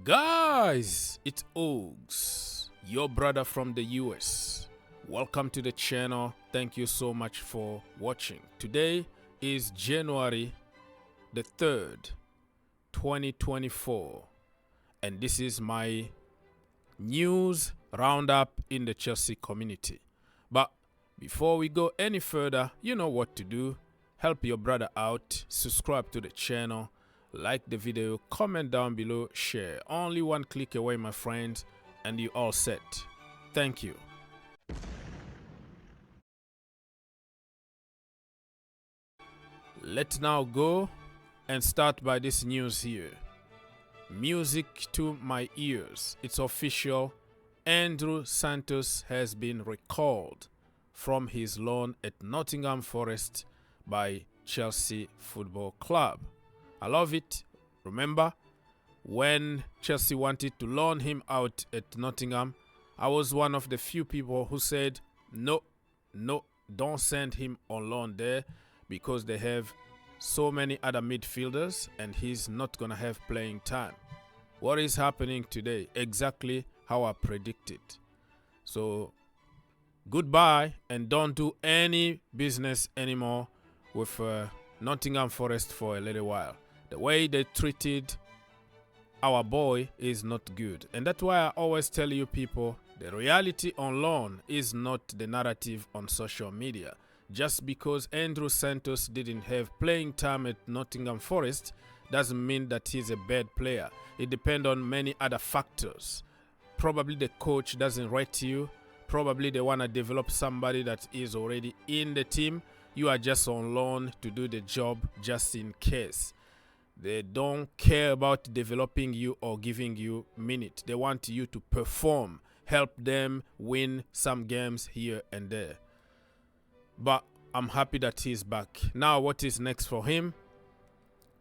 Guys, it's Ogs, your brother from the US. Welcome to the channel. Thank you so much for watching. Today is January the 3rd, 2024. And this is my news roundup in the Chelsea community. But before we go any further, you know what to do. Help your brother out. Subscribe to the channel. Like the video, comment down below, share. Only one click away, my friends, and you all set. Thank you. Let's now go and start by this news here. Music to my ears. It's official. Andrey Santos has been recalled from his loan at Nottingham Forest by Chelsea Football Club. I love it. Remember, when Chelsea wanted to loan him out at Nottingham, I was one of the few people who said, no, don't send him on loan there because they have so many other midfielders and he's not going to have playing time. What is happening today? Exactly how I predicted. So, goodbye and don't do any business anymore with Nottingham Forest for a little while. The way they treated our boy is not good. And that's why I always tell you people, the reality on loan is not the narrative on social media. Just because Andrey Santos didn't have playing time at Nottingham Forest doesn't mean that he's a bad player. It depends on many other factors. Probably the coach doesn't rate you. Probably they want to develop somebody that is already in the team. You are just on loan to do the job just in case. They don't care about developing you or giving you minutes. They want you to perform, help them win some games here and there. But I'm happy that he's back. Now what is next for him?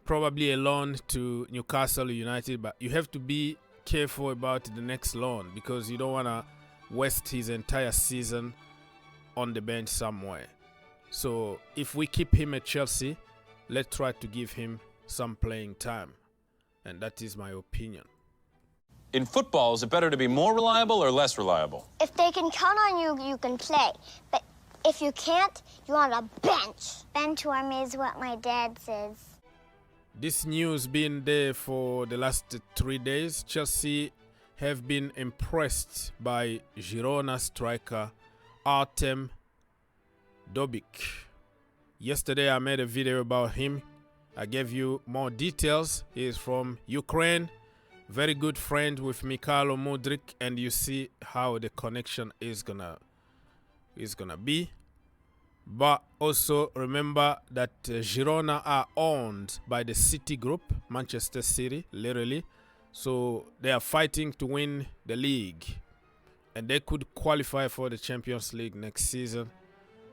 Probably a loan to Newcastle United, but you have to be careful about the next loan because you don't want to waste his entire season on the bench somewhere. So if we keep him at Chelsea, let's try to give him some playing time. And that is my opinion. In football, is it better to be more reliable or less reliable? If they can count on you, you can play. But if you can't, you're on a bench. Bench warm is what my dad says. This news been there for the last 3 days. Chelsea have been impressed by Girona striker Artem Dovbyk. Yesterday I made a video about him. I gave you more details. He is from Ukraine. Very good friend with Mikhailo Mudryk, and you see how the connection is gonna be. But also remember that Girona are owned by the City Group, Manchester City, literally. So they are fighting to win the league, and they could qualify for the Champions League next season.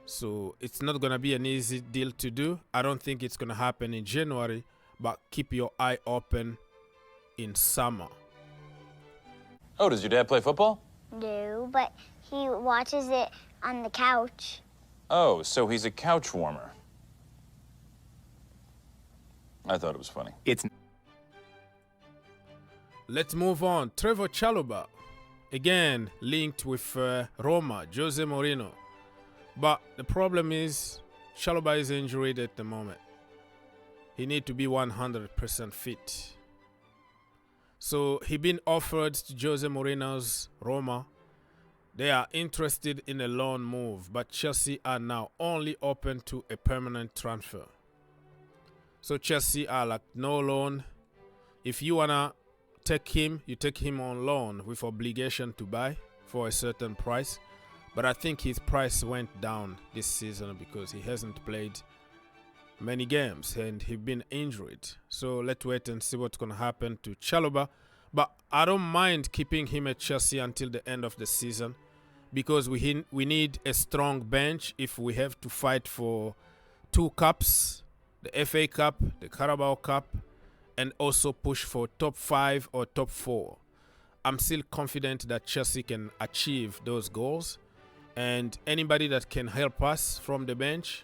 So it's not going to be an easy deal to do. I don't think it's going to happen in January, but keep your eye open in summer. Oh, does your dad play football? No, but he watches it on the couch. Oh, so he's a couch warmer. I thought it was funny. Let's move on. Trevoh Chalobah, again linked with Roma, Jose Mourinho. But the problem is, Chalobah is injured at the moment. He needs to be 100% fit. So he been offered to Jose Mourinho's Roma. They are interested in a loan move, but Chelsea are now only open to a permanent transfer. So Chelsea are like, no loan. If you wanna take him, you take him on loan with obligation to buy for a certain price. But I think his price went down this season because he hasn't played many games and he's been injured. So let's wait and see what's going to happen to Chalobah. But I don't mind keeping him at Chelsea until the end of the season because we need a strong bench if we have to fight for 2 cups, the FA Cup, the Carabao Cup, and also push for top 5 or top 4. I'm still confident that Chelsea can achieve those goals. And anybody that can help us from the bench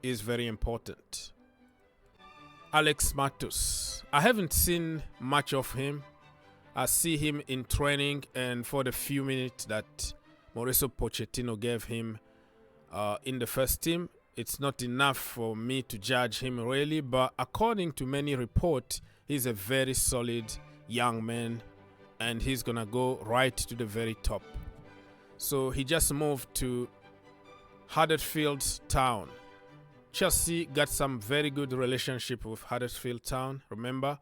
is very important. Alex Matos. I haven't seen much of him. I see him in training, and for the few minutes that Mauricio Pochettino gave him in the first team, it's not enough for me to judge him really, but according to many reports, he's a very solid young man, and he's gonna go right to the very top. So he just moved to Huddersfield Town. Chelsea got some very good relationship with Huddersfield Town. Remember,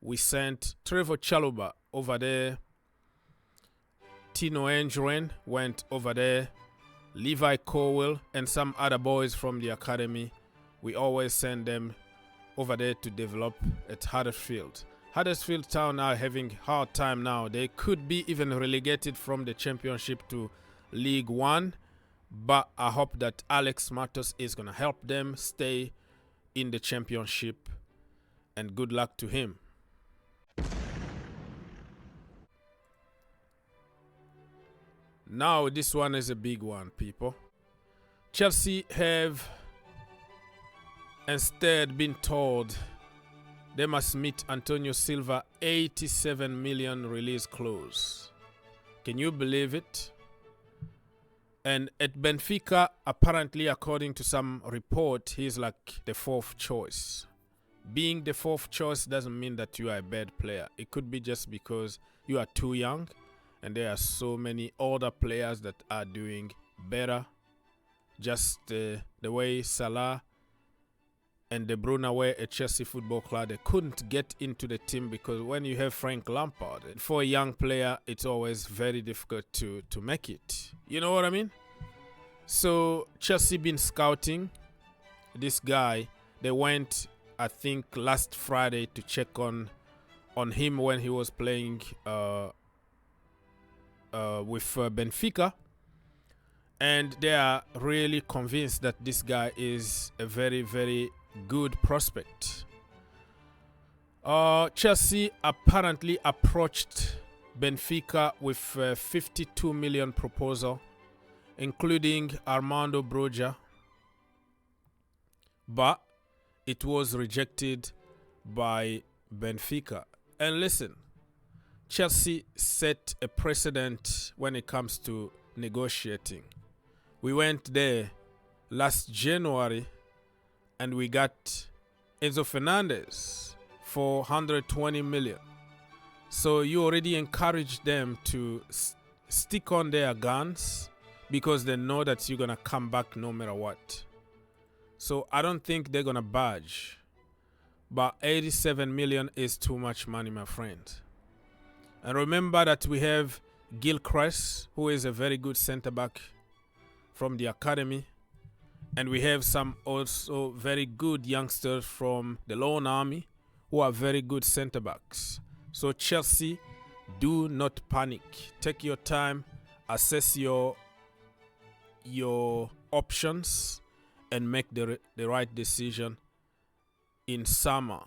we sent Trevoh Chalobah over there. Tino Angeren went over there. Levi Colwill and some other boys from the academy. We always send them over there to develop at Huddersfield. Huddersfield Town are having hard time now. They could be even relegated from the Championship to League One, but I hope that Alex Matos is going to help them stay in the Championship, and good luck to him. Now this one is a big one, people. Chelsea have instead been told they must meet Antonio Silva 87 million release clause. Can you believe it? And at Benfica, apparently, according to some report, he's like the fourth choice. Being the fourth choice doesn't mean that you are a bad player. It could be just because you are too young, and there are so many older players that are doing better. Just the way Salah and De Bruyne were at Chelsea Football Club, they couldn't get into the team because when you have Frank Lampard, for a young player, it's always very difficult to make it. You know what I mean? So Chelsea been scouting this guy. They went, I think, last Friday to check on him when he was playing with Benfica, and they are really convinced that this guy is a very, very good prospect. Chelsea apparently approached Benfica with a 52 million proposal, including Armando Broja, but it was rejected by Benfica. And listen, Chelsea set a precedent when it comes to negotiating. We went there last January and we got Enzo Fernandez for 120 million. So you already encourage them to stick on their guns because they know that you're going to come back no matter what. So I don't think they're going to budge. But 87 million is too much money, my friend. And remember that we have Gilchrist, who is a very good centre-back from the academy. And we have some also very good youngsters from the Lone Army who are very good centre-backs. So Chelsea, do not panic. Take your time, assess your options, and make the right decision in summer.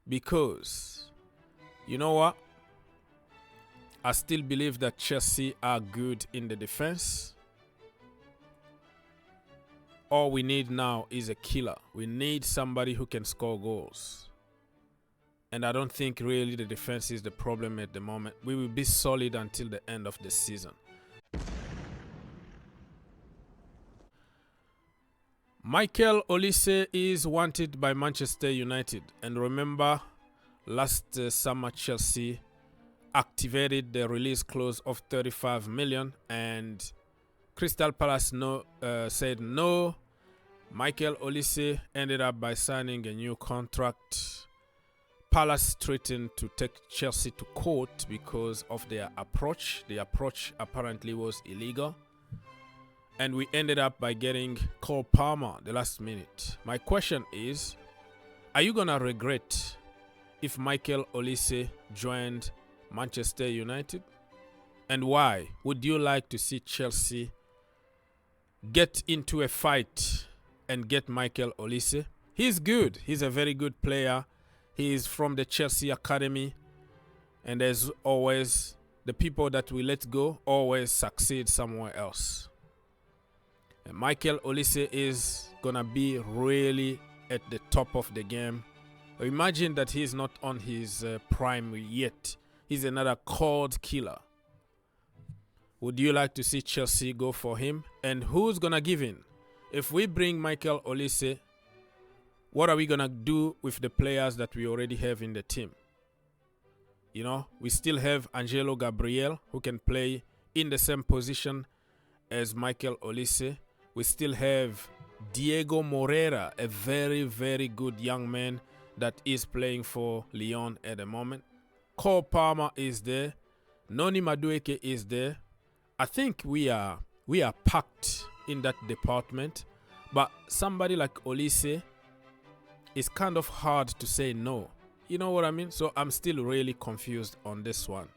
Because, you know what? I still believe that Chelsea are good in the defense. All we need now is a killer. We need somebody who can score goals. And I don't think really the defense is the problem at the moment. We will be solid until the end of the season. Michael Olise is wanted by Manchester United. And remember, last summer Chelsea activated the release clause of 35 million and Crystal Palace said no. Michael Olise ended up by signing a new contract. Palace threatened to take Chelsea to court because of their approach. The approach apparently was illegal. And we ended up by getting Cole Palmer the last minute. My question is, are you going to regret if Michael Olise joined Manchester United? And why would you like to see Chelsea get into a fight and get Michael Olise? He's good. He's a very good player. He is from the Chelsea Academy. And as always, the people that we let go always succeed somewhere else. And Michael Olise is going to be really at the top of the game. Imagine that he's not on his prime yet. He's another cold killer. Would you like to see Chelsea go for him? And who's going to give in? If we bring Michael Olise, what are we going to do with the players that we already have in the team? You know, we still have Angelo Gabriel, who can play in the same position as Michael Olise. We still have Diego Moreira, a very, very good young man that is playing for Lyon at the moment. Cole Palmer is there. Noni Madueke is there. I think we are packed in that department. But somebody like Olise is kind of hard to say no. You know what I mean? So I'm still really confused on this one.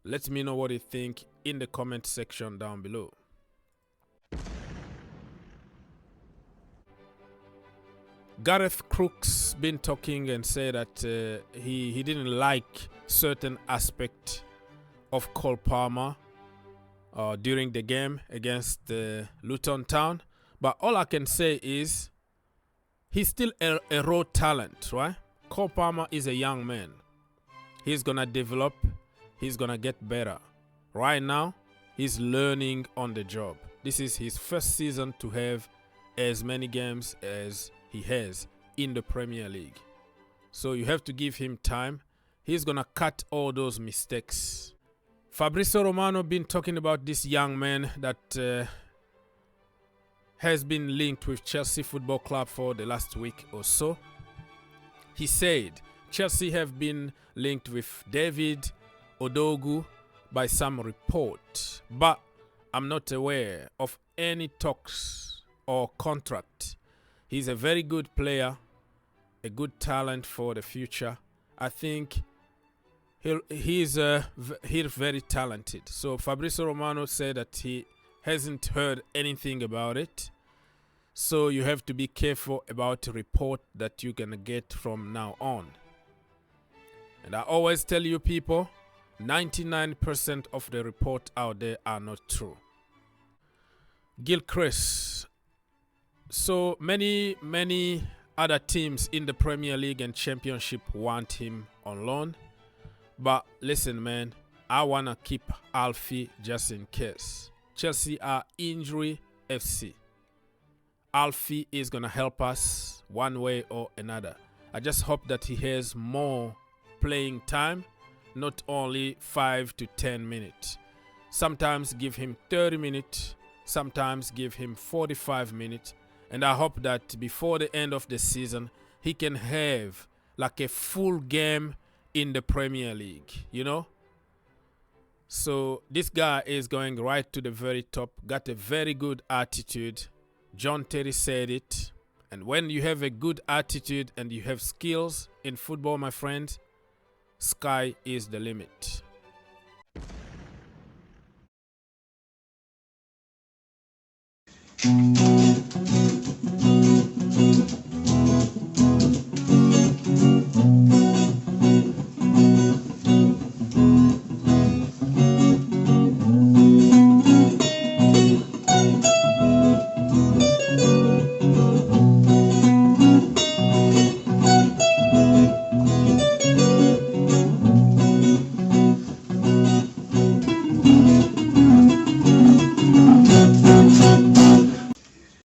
Let me know what you think in the comment section down below. Gareth Crooks been talking and said that he didn't like certain aspect of Cole Palmer during the game against Luton Town. But all I can say is he's still a raw talent, right? Cole Palmer is a young man. He's going to develop. He's going to get better. Right now, he's learning on the job. This is his first season to have as many games as he has in the Premier League. So you have to give him time. He's going to cut all those mistakes. Fabrizio Romano been talking about this young man that has been linked with Chelsea Football Club for the last week or so. He said Chelsea have been linked with David Odogu by some report, but I'm not aware of any talks or contract. He's a very good player, a good talent for the future. I think he's very talented. So Fabrizio Romano said that he hasn't heard anything about it. So you have to be careful about the report that you're going to get from now on. And I always tell you people, 99% of the report out there are not true. Gilchrist. So many other teams in the Premier League and Championship want him on loan. But listen, man, I want to keep Alfie just in case. Chelsea are injury FC. Alfie is going to help us one way or another. I just hope that he has more playing time, not only 5 to 10 minutes. Sometimes give him 30 minutes, sometimes give him 45 minutes. And I hope that before the end of the season, he can have like a full game in the Premier League, you know? So this guy is going right to the very top, got a very good attitude. John Terry said it. And when you have a good attitude and you have skills in football, my friend, sky is the limit.